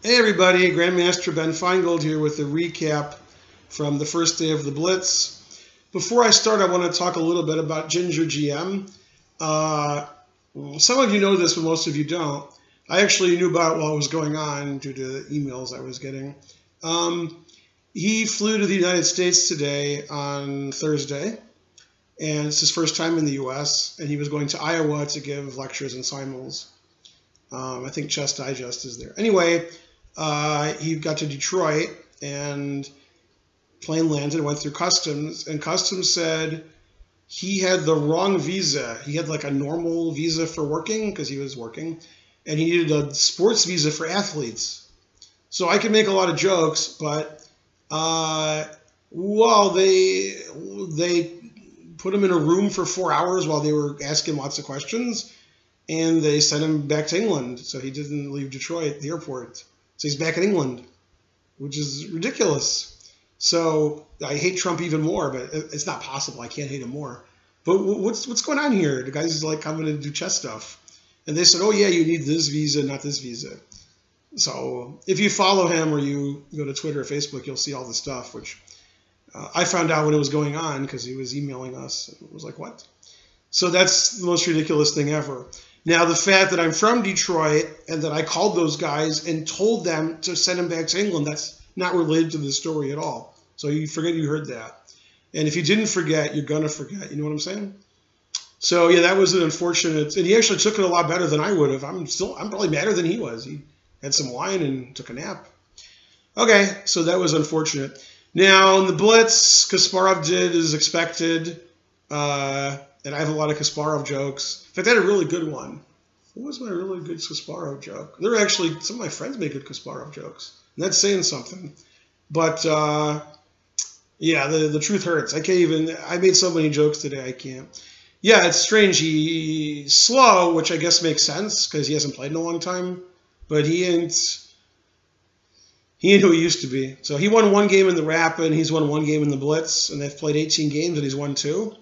Hey everybody, Grandmaster Ben Feingold here with a recap from the first day of the Blitz. Before I start, I want to talk a little bit about Ginger GM. Some of you know this, but most of you don't. I actually knew about it while it was going on due to the emails I was getting. He flew to the United States today on Thursday, and it's his first time in the U.S., and he was going to Iowa to give lectures and simul's. I think Chess Digest is there. Anyway, he got to Detroit, and plane landed, went through customs, and customs said he had the wrong visa. He had like a normal visa for working because he was working, and he needed a sports visa for athletes. So I can make a lot of jokes, but well, they put him in a room for 4 hours while they were asking lots of questions, and they sent him back to England. So he didn't leave Detroit, the airport. So he's back in England, which is ridiculous. So I hate Trump even more, but it's not possible. I can't hate him more. But what's going on here? The guy's like coming to do chess stuff. And they said, oh, yeah, you need this visa, not this visa. So if you follow him or you go to Twitter or Facebook, you'll see all the stuff, which I found out when it was going on because he was emailing us. It was like, what? So that's the most ridiculous thing ever. Now, the fact that I'm from Detroit and that I called those guys and told them to send him back to England, that's not related to the story at all. So you forget you heard that. And if you didn't forget, you're going to forget. You know what I'm saying? So, yeah, that was an unfortunate. And he actually took it a lot better than I would have. I'm probably madder than he was. He had some wine and took a nap. Okay, so that was unfortunate. Now, in the Blitz, Kasparov did as expected. And I have a lot of Kasparov jokes. In fact, I had a really good one. What was my really good Kasparov joke? There were actually, some of my friends made good Kasparov jokes. And that's saying something. But, yeah, the truth hurts. I made so many jokes today, I can't. Yeah, it's strange. He's slow, which I guess makes sense because he hasn't played in a long time. But he ain't who he used to be. So he won 1 game in the Rapid, he's won 1 game in the Blitz, and they've played 18 games and he's won 2.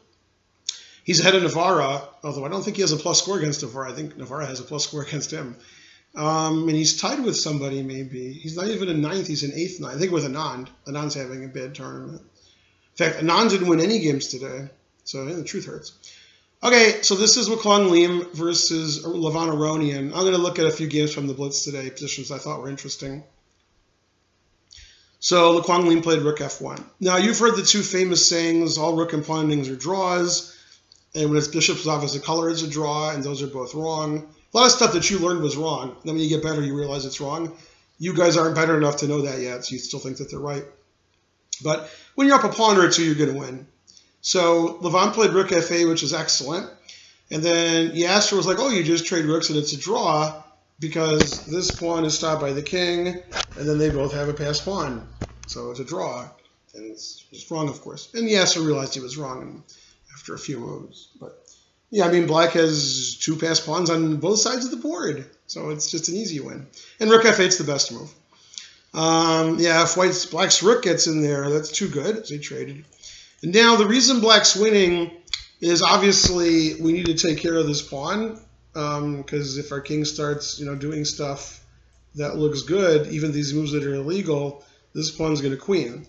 He's ahead of Navarra, although I don't think he has a plus score against Navarra. I think Navarra has a plus score against him. And he's tied with somebody, maybe. He's not even in 9th. He's in 8th, 9th. I think with Anand. Anand's having a bad tournament. In fact, Anand didn't win any games today. So yeah, the truth hurts. Okay, so this is Wakwang Lim versus Levan Aronian. I'm going to look at a few games from the Blitz today, positions I thought were interesting. So Wakwang Lim played Rook F1. Now, you've heard the 2 famous sayings, all Rook and Pawn endings are draws. And when it's Bishop's off as a color, it's a draw, and those are both wrong. A lot of stuff that you learned was wrong. Then when you get better, you realize it's wrong. You guys aren't better enough to know that yet, so you still think that they're right. But when you're up a pawn or 2, you're going to win. So Levan played Rook F8, which is excellent. And then Yasser was like, oh, you just trade rooks, and it's a draw because this pawn is stopped by the king, and then they both have a passed pawn. So it's a draw. And it's just wrong, of course. And Yasser realized he was wrong and after a few moves. But yeah, I mean, black has 2 passed pawns on both sides of the board. So it's just an easy win. And Rook F8's the best move. Yeah, if black's rook gets in there, that's too good. So he traded. And now the reason black's winning is obviously we need to take care of this pawn. Because if our king starts, doing stuff that looks good, even these moves that are illegal, this pawn's going to queen.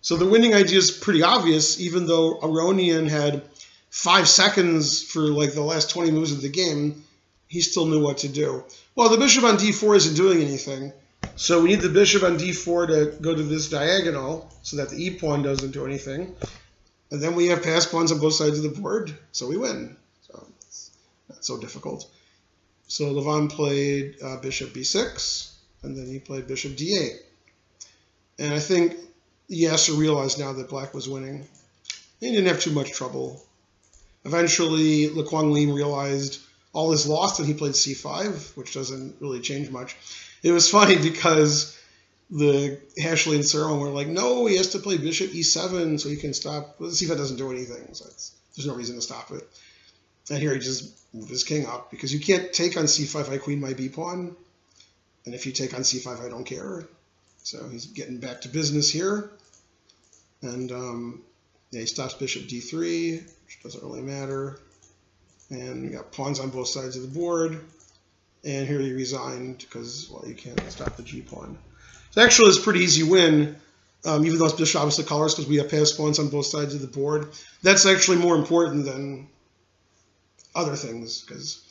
So the winning idea is pretty obvious, even though Aronian had 5 seconds for like the last 20 moves of the game, he still knew what to do. Well, the bishop on d4 isn't doing anything, so we need the bishop on d4 to go to this diagonal so that the e-pawn doesn't do anything. And then we have passed pawns on both sides of the board, so we win. So it's not so difficult. So Levan played bishop b6, and then he played bishop d8. And I think Yasser realized now that black was winning. He didn't have too much trouble. Eventually, Wakwang Lim realized all is lost, and he played c5, which doesn't really change much. It was funny because the Hashley and Serwin were like, no, he has to play bishop e7 so he can stop. Well, c5 doesn't do anything, so there's no reason to stop it. And here he just moved his king up, because you can't take on c5, I queen my b-pawn. And if you take on c5, I don't care. So he's getting back to business here. And yeah, he stops bishop d3, which doesn't really matter. And we got pawns on both sides of the board. And here he resigned because, well, you can't stop the g-pawn. So actually, it's a pretty easy win, even though it's bishop opposite colors because we have passed pawns on both sides of the board. That's actually more important than other things because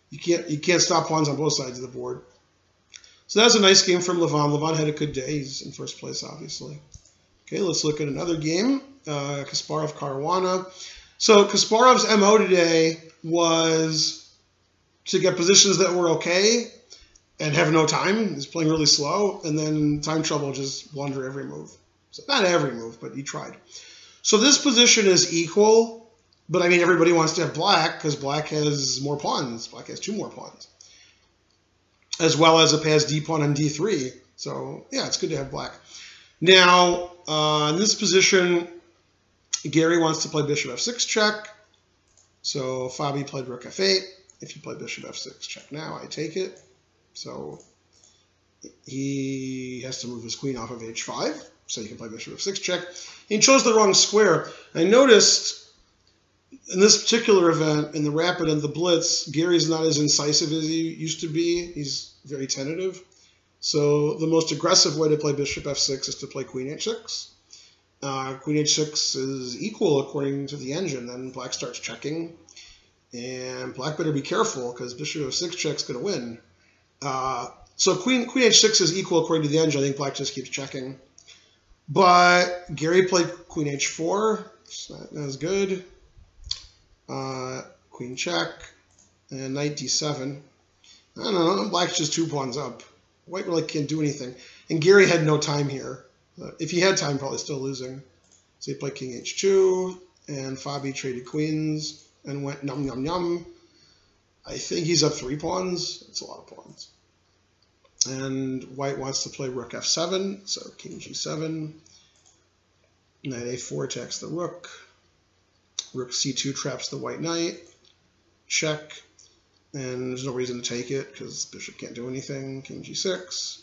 you can't stop pawns on both sides of the board. So that was a nice game from Levon. Levon had a good day. He's in first place, obviously. Okay, let's look at another game. Kasparov-Caruana. So Kasparov's MO today was to get positions that were okay and have no time. He's playing really slow, and then time trouble, just blunder every move. So not every move, but he tried. So this position is equal, but I mean everybody wants to have black because black has more pawns. Black has 2 more pawns, as well as a passed d pawn on d3. So yeah, it's good to have black. Now in this position, Gary wants to play bishop f6 check. So Fabi played rook f8. If you play bishop f6 check now, I take it. So he has to move his queen off of h5, so you can play bishop f6 check. He chose the wrong square. I noticed in this particular event, in the Rapid and the Blitz, Gary's not as incisive as he used to be. He's very tentative. So the most aggressive way to play bishop f6 is to play queen h6. Queen h6 is equal according to the engine. Then black starts checking. And black better be careful because bishop f6 check's going to win. So queen h6 is equal according to the engine. I think black just keeps checking. But Gary played queen h4. So that was good. Queen check. And knight d7. I don't know. Black's just 2 pawns up. White really can't do anything. And Gary had no time here. If he had time, probably still losing. So he played king h2. And Fabi traded queens. And went num num num. I think he's up 3 pawns. It's a lot of pawns. And white wants to play rook f7, so king g7. Knight a4 attacks the rook. Rook c2 traps the white knight. Check. And there's no reason to take it because bishop can't do anything. King g6.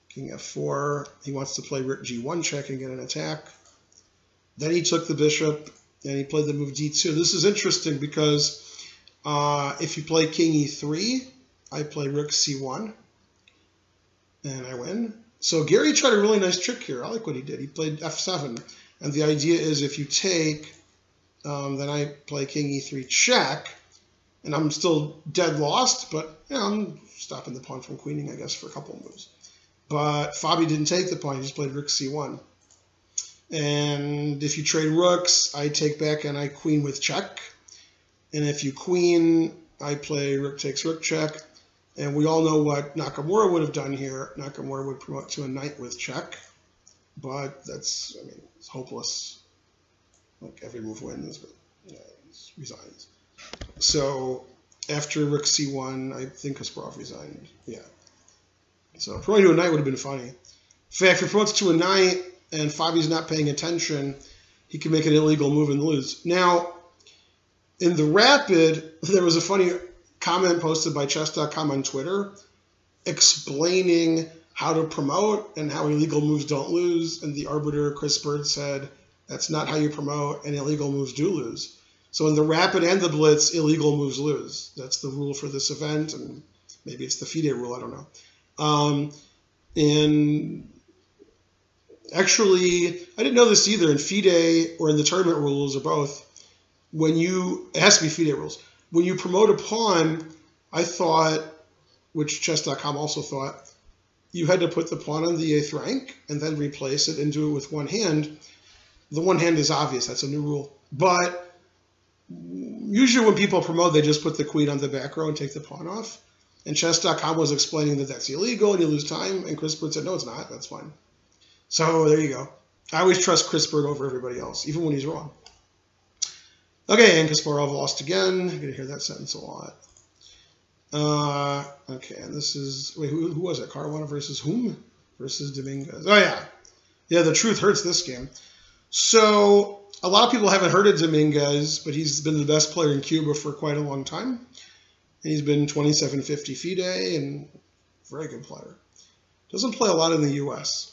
King f4. He wants to play rook g1 check and get an attack. Then he took the bishop. And he played the move d2. This is interesting because if you play king e3, I play rook c1, and I win. So Gary tried a really nice trick here. I like what he did. He played f7, and the idea is if you take, then I play king e3 check, and I'm still dead lost, but you know, I'm stopping the pawn from queening, I guess, for a couple of moves. But Fabi didn't take the pawn. He just played rook c1. And if you trade rooks, I take back and I queen with check. And if you queen, I play rook takes rook check. And we all know what Nakamura would have done here. Nakamura would promote to a knight with check. But that's, I mean, it's hopeless. Like every move wins, but yeah, he resigns. So after rook c1, I think Kasparov resigned. Yeah. So promoting to a knight would have been funny. In fact, if he promotes to a knight, and Fabi's not paying attention, he can make an illegal move and lose. Now, in the Rapid, there was a funny comment posted by chess.com on Twitter explaining how to promote and how illegal moves don't lose. And the arbiter, Chris Bird, said, that's not how you promote, and illegal moves do lose. So in the Rapid and the Blitz, illegal moves lose. That's the rule for this event, and maybe it's the FIDE rule, I don't know. And actually, I didn't know this either. In FIDE or in the tournament rules or both, it has to be FIDE rules. When you promote a pawn, I thought, which chess.com also thought, you had to put the pawn on the 8th rank and then replace it and do it with one hand. The one hand is obvious. That's a new rule. But usually when people promote, they just put the queen on the back row and take the pawn off. And chess.com was explaining that that's illegal and you lose time. And Chris Bird said, no, it's not. That's fine. So there you go. I always trust Chris Bird over everybody else, even when he's wrong. Okay, and Kasparov lost again. You're going to hear that sentence a lot. Okay, and this is... Wait, who was it? Caruana versus whom? Versus Dominguez. Oh, yeah. Yeah, the truth hurts this game. So a lot of people haven't heard of Dominguez, but he's been the best player in Cuba for quite a long time. And he's been 2750 FIDE and very good player. Doesn't play a lot in the U.S.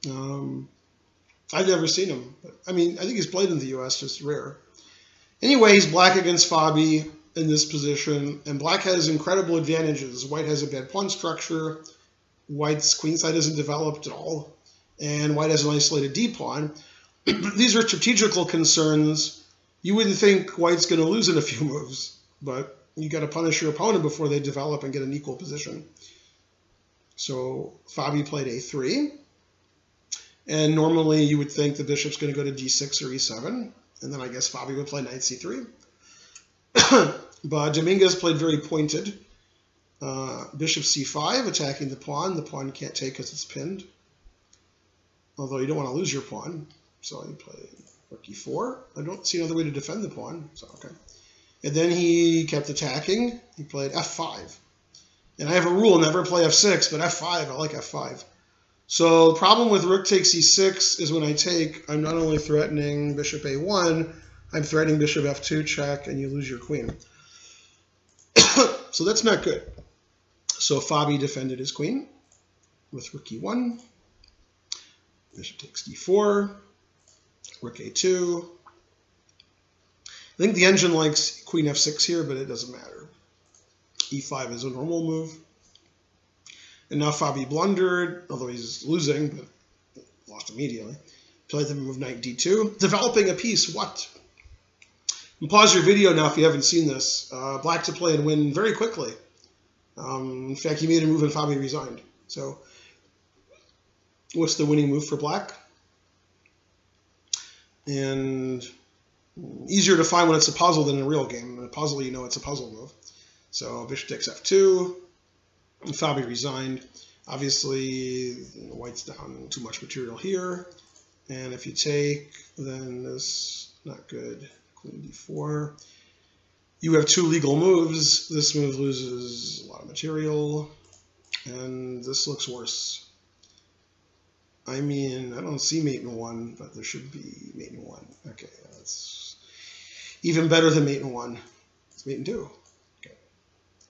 I've never seen him. But, I mean, I think he's played in the U.S., just rare. Anyway, he's black against Fabi. in this position, and black has incredible advantages. White has a bad pawn structure. White's queenside isn't developed at all, and white has an isolated d-pawn. These are strategical concerns. You wouldn't think white's going to lose in a few moves, but you got to punish your opponent before they develop and get an equal position. So Fabi played a3, and normally you would think the bishop's going to go to d6 or e7, and then I guess Fabi would play knight c3. But Dominguez played very pointed. Bishop c5, attacking the pawn. The pawn can't take because it's pinned, although you don't want to lose your pawn. So you play rook e4. I don't see another way to defend the pawn, so okay. And then he kept attacking. He played f5. And I have a rule, never play f6, but f5, I like f5. So the problem with rook takes e6 is when I take, I'm not only threatening bishop a1, I'm threatening bishop f2 check, and you lose your queen. So that's not good. So Fabi defended his queen with rook e1. Bishop takes d4. Rook a2. I think the engine likes queen f6 here, but it doesn't matter. e5 is a normal move. And now Fabi blundered, although he's losing, but lost immediately. Played the move knight d2. Developing a piece, what? And pause your video now if you haven't seen this. Black to play and win very quickly. In fact, he made a move and Fabi resigned. So what's the winning move for black? And easier to find when it's a puzzle than in a real game. In a puzzle, you know it's a puzzle move. So bishop takes f2, and Fabi resigned. Obviously, white's down too much material here. And if you take, then this, not good. Queen d4. You have two legal moves. This move loses a lot of material. And this looks worse. I mean, I don't see mate in 1, but there should be mate in 1. Okay, that's even better than mate in 1. It's mate in 2. Okay.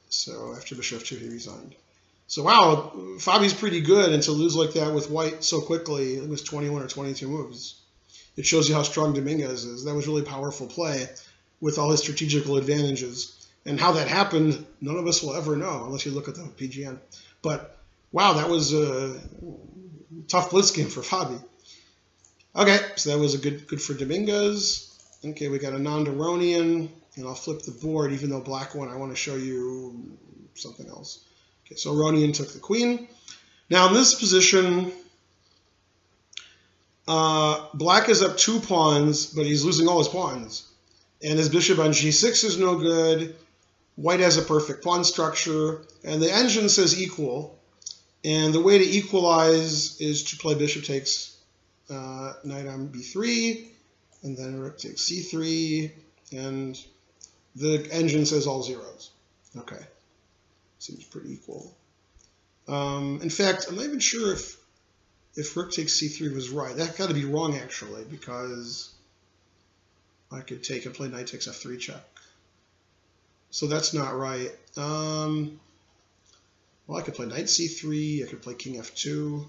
So after bishop f2, he resigned. So wow, Fabi's pretty good, and to lose like that with white so quickly, it was 21 or 22 moves. It shows you how strong Dominguez is. That was really powerful play with all his strategical advantages. And how that happened, none of us will ever know unless you look at the PGN. But wow, that was a tough blitz game for Fabi. Okay, so that was a good for Dominguez. Okay, we got a non-Deronian, and I'll flip the board, even though black won. I want to show you something else. Okay, so Ronian took the queen. Now in this position, black is up 2 pawns, but he's losing all his pawns. And his bishop on g6 is no good. White has a perfect pawn structure, and the engine says equal. And the way to equalize is to play bishop takes knight on b3, and then rook takes c3, and the engine says all zeros. Okay, seems pretty equal. In fact, I'm not even sure if rook takes c3 was right. That got to be wrong, actually, because I could take and play knight takes f3 check. So that's not right. Well, I could play knight c3. I could play king f2.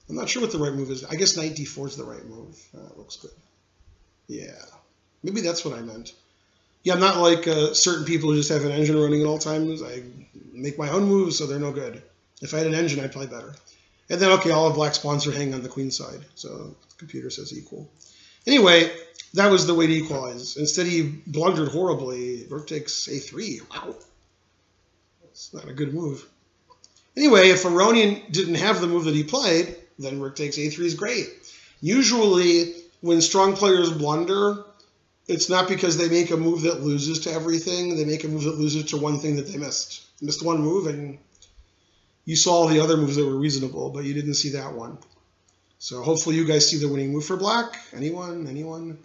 I'm not sure what the right move is. I guess knight d4 is the right move. That looks good. Yeah, maybe that's what I meant. Yeah, I'm not like certain people who just have an engine running at all times. I make my own moves, so they're no good. If I had an engine, I'd play better. And then, okay, all of black's pawns are hanging on the queen side, so the computer says equal. Anyway, that was the way to equalize. Instead, he blundered horribly. Rook takes a3. Wow. That's not a good move. Anyway, if Aronian didn't have the move that he played, then rook takes a3 is great. Usually, when strong players blunder, it's not because they make a move that loses to everything. They make a move that loses to one thing that they missed. Missed one move, and you saw all the other moves that were reasonable, but you didn't see that one. So hopefully you guys see the winning move for black. Anyone? Anyone?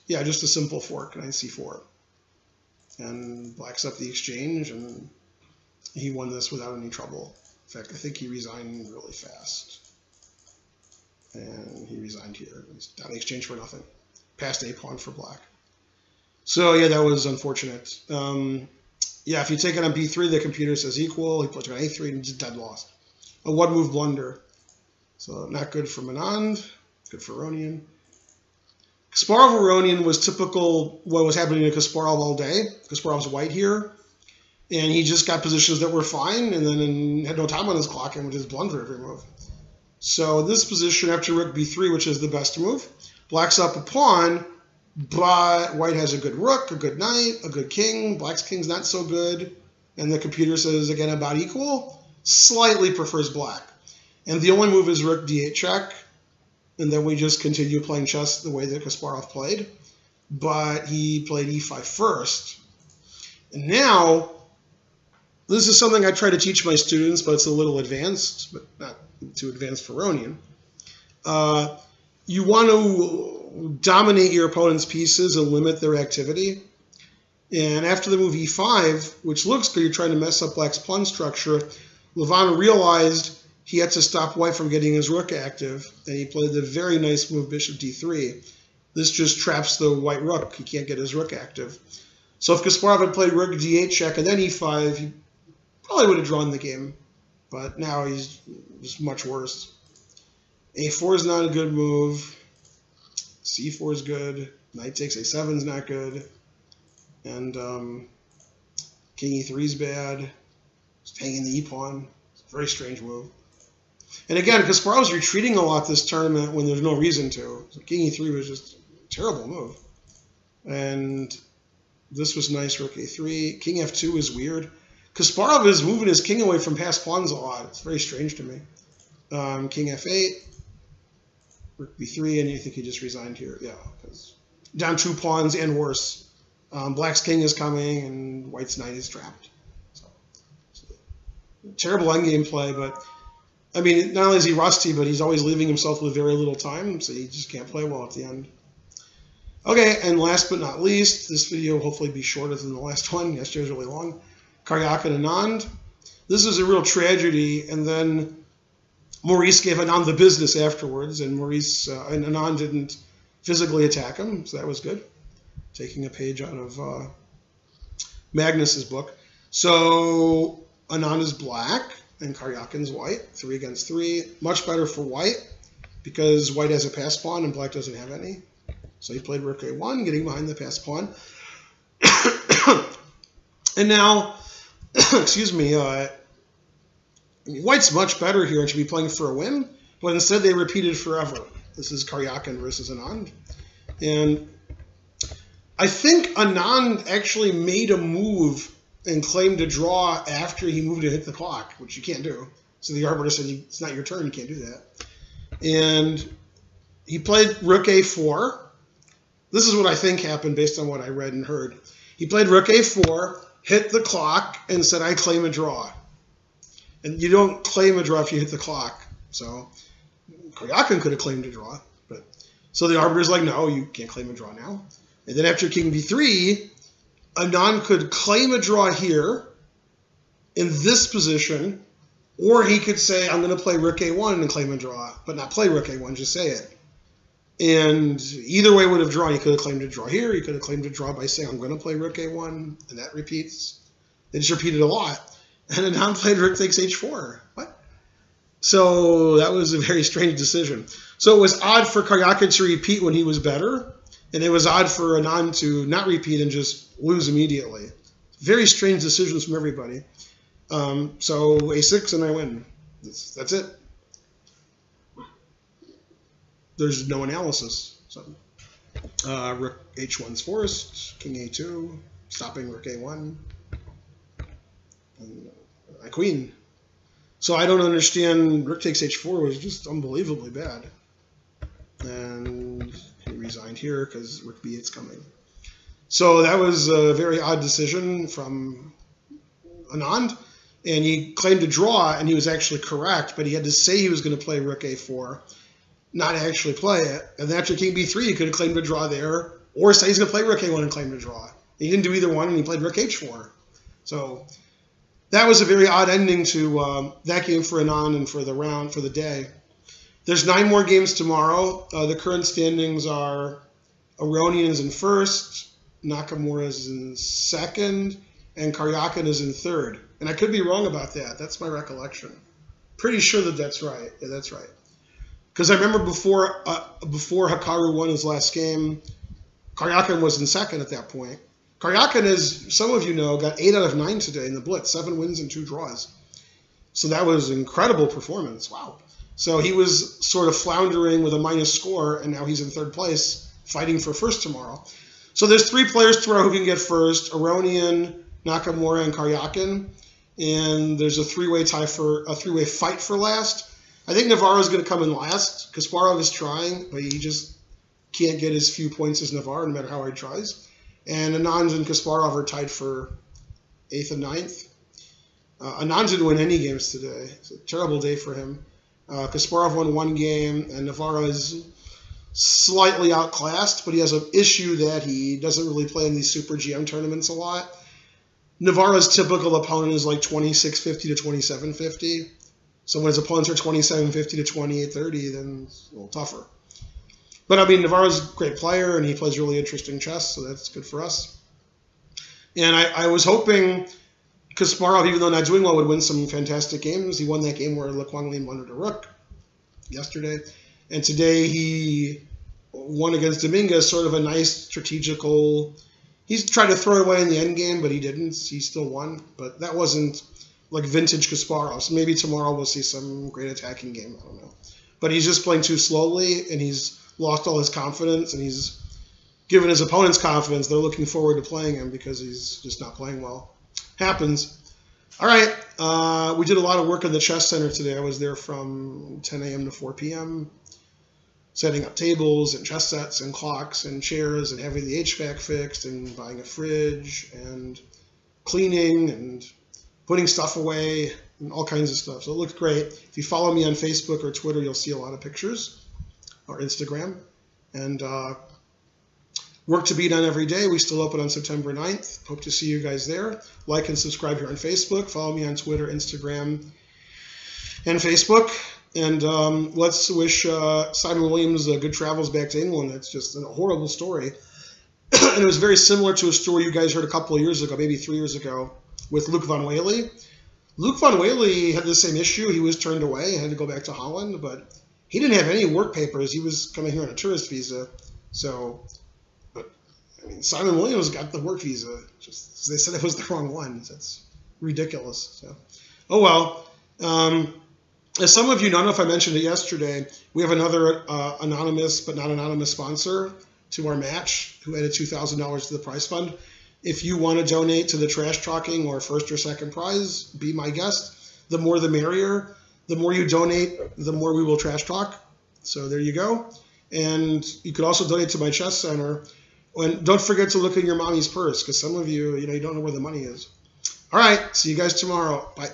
Yeah, just a simple fork, knight c4. And black's up the exchange, and he won this without any trouble. In fact, I think he resigned really fast. And he resigned here. He's down the exchange for nothing. Passed a pawn for black. So yeah, that was unfortunate. Yeah, if you take it on b3, the computer says equal. He puts it on a3 and just dead lost. A one-move blunder. So not good for Manand. Good for Ronian. Kasparov-Aronian was typical what was happening to Kasparov all day. Kasparov's white here, and he just got positions that were fine, and then had no time on his clock and would just blunder every move. So this position after rook b3, which is the best move, black's up a pawn, but white has a good rook, a good knight, a good king. Black's king's not so good, and the computer says, again, about equal, slightly prefers black. And the only move is rook d8 check, and then we just continue playing chess the way that Kasparov played. But he played e5 first. And now, this is something I try to teach my students, but it's a little advanced, but not too advanced for Aronian. You want to dominate your opponent's pieces and limit their activity. And after the move e5, which looks good, you're trying to mess up black's pawn structure, Levin realized he had to stop white from getting his rook active, and he played the very nice move bishop d3. This just traps the white rook. He can't get his rook active. So if Kasparov had played rook d8 check and then e5, he probably would have drawn the game. But now he's just much worse. a4 is not a good move. c4 is good. Knight takes a7 is not good. And king e3 is bad. Just hanging the e-pawn. It's a very strange move. And again, Kasparov's retreating a lot this tournament when there's no reason to. So king e3 was just a terrible move. And this was nice, rook a3. King f2 is weird. Kasparov is moving his king away from passed pawns a lot. It's very strange to me. King f8, rook b3, and you think he just resigned here. Yeah, because down 2 pawns and worse. Black's king is coming, and white's knight is trapped. So terrible endgame play, but I mean, not only is he rusty, but he's always leaving himself with very little time, so he just can't play well at the end. Okay, and last but not least, this video will hopefully be shorter than the last one. Yesterday was really long. Karyakin Anand. This is a real tragedy, and then Maurice gave Anand the business afterwards, and and Anand didn't physically attack him, so that was good. Taking a page out of Magnus's book. So Anand is black, and Karyakin's white, 3 against 3. Much better for white, because white has a passed pawn and black doesn't have any. So he played rook a1, getting behind the passed pawn. And now, excuse me, white's much better here and should be playing for a win, but instead they repeated forever. This is Karyakin versus Anand. And I think Anand actually made a move and claimed a draw after he moved to hit the clock, which you can't do. So the arbiter said, it's not your turn, you can't do that. And he played rook a4. This is what I think happened based on what I read and heard. He played rook a4, hit the clock, and said, I claim a draw. And you don't claim a draw if you hit the clock. So Karyakin could have claimed a draw. So the arbiter's like, no, you can't claim a draw now. And then after king b3, Anand could claim a draw here in this position, or he could say, I'm going to play rook a1 and claim a draw, but not play rook a1, just say it. And either way would have drawn. He could have claimed a draw here. He could have claimed a draw by saying, I'm going to play rook a1, and that repeats. They just repeated a lot. And Anand played rook takes h4. What? So that was a very strange decision. So it was odd for Karyakin to repeat when he was better, and it was odd for Anand to not repeat and just lose immediately. Very strange decisions from everybody. So a6 and I win. That's it. There's no analysis. So rook h1's forced, king a2, stopping rook a1, and I queen. So I don't understand. Rook takes h4 was just unbelievably bad. And he resigned here because rook b8's coming. So that was a very odd decision from Anand. And he claimed a draw, and he was actually correct, but he had to say he was going to play rook a4, not actually play it. And then after king b3, he could have claimed a draw there, or say he's going to play rook a1 and claim a draw. He didn't do either one, and he played rook h4. So that was a very odd ending to that game for Anand and for the round, for the day. There's 9 more games tomorrow. The current standings are Aronian is in first, Nakamura is in second, and Karyakin is in third. And I could be wrong about that. That's my recollection. Pretty sure that that's right. Yeah, that's right. Because I remember before Hikaru won his last game, Karyakin was in second at that point. Karyakin, as some of you know, got 8 out of 9 today in the Blitz, 7 wins and 2 draws. So that was an incredible performance. Wow. So he was sort of floundering with a minus score, and now he's in 3rd place, fighting for first tomorrow. So there's 3 players tomorrow who can get first: Aronian, Nakamura, and Karyakin. And there's a 3-way fight for last. I think Navarro's going to come in last. Kasparov is trying, but he just can't get as few points as Navarro, no matter how hard he tries. And Anand and Kasparov are tied for 8th and 9th. Anand didn't win any games today. It's a terrible day for him. Kasparov won 1 game, and Navarro is slightly outclassed, but he has an issue that he doesn't really play in these Super GM tournaments a lot. Navarro's typical opponent is like 2650 to 2750. So when his opponents are 2750 to 2830, then it's a little tougher. But I mean, Navarro's a great player, and he plays really interesting chess, so that's good for us. And I was hoping Kasparov, even though not doing well, would win some fantastic games. He won that game where Le Quang Lin won to Rook yesterday. And today he won against Dominguez, sort of a nice strategical. He's tried to throw it away in the end game, but he didn't. He still won. But that wasn't like vintage Kasparov. So maybe tomorrow we'll see some great attacking game. I don't know. But he's just playing too slowly, and he's lost all his confidence, and he's given his opponents confidence. They're looking forward to playing him because he's just not playing well. Happens. All right. We did a lot of work in the chess center today. I was there from 10 a.m. to 4 p.m., setting up tables and chess sets and clocks and chairs and having the HVAC fixed and buying a fridge and cleaning and putting stuff away and all kinds of stuff. So it looked great. If you follow me on Facebook or Twitter, you'll see a lot of pictures, or Instagram. And work to be done every day. We still open on September 9th. Hope to see you guys there. Like and subscribe here on Facebook. Follow me on Twitter, Instagram, and Facebook. And let's wish Simon Williams good travels back to England. That's just a horrible story. And it was very similar to a story you guys heard a couple of years ago, maybe 3 years ago, with Luke Van Whaley. Luke Van Whaley had the same issue. He was turned away and had to go back to Holland, but he didn't have any work papers. He was coming here on a tourist visa. So, but I mean, Simon Williams got the work visa. Just they said it was the wrong one. That's ridiculous. So, oh well. As some of you know, I don't know if I mentioned it yesterday, we have another anonymous but not anonymous sponsor to our match who added $2,000 to the prize fund. If you want to donate to the trash talking or first or second prize, be my guest. The more the merrier. The more you donate, the more we will trash talk. So there you go. And you could also donate to my chess center. And don't forget to look in your mommy's purse, because some of you, you don't know where the money is. All right. See you guys tomorrow. Bye.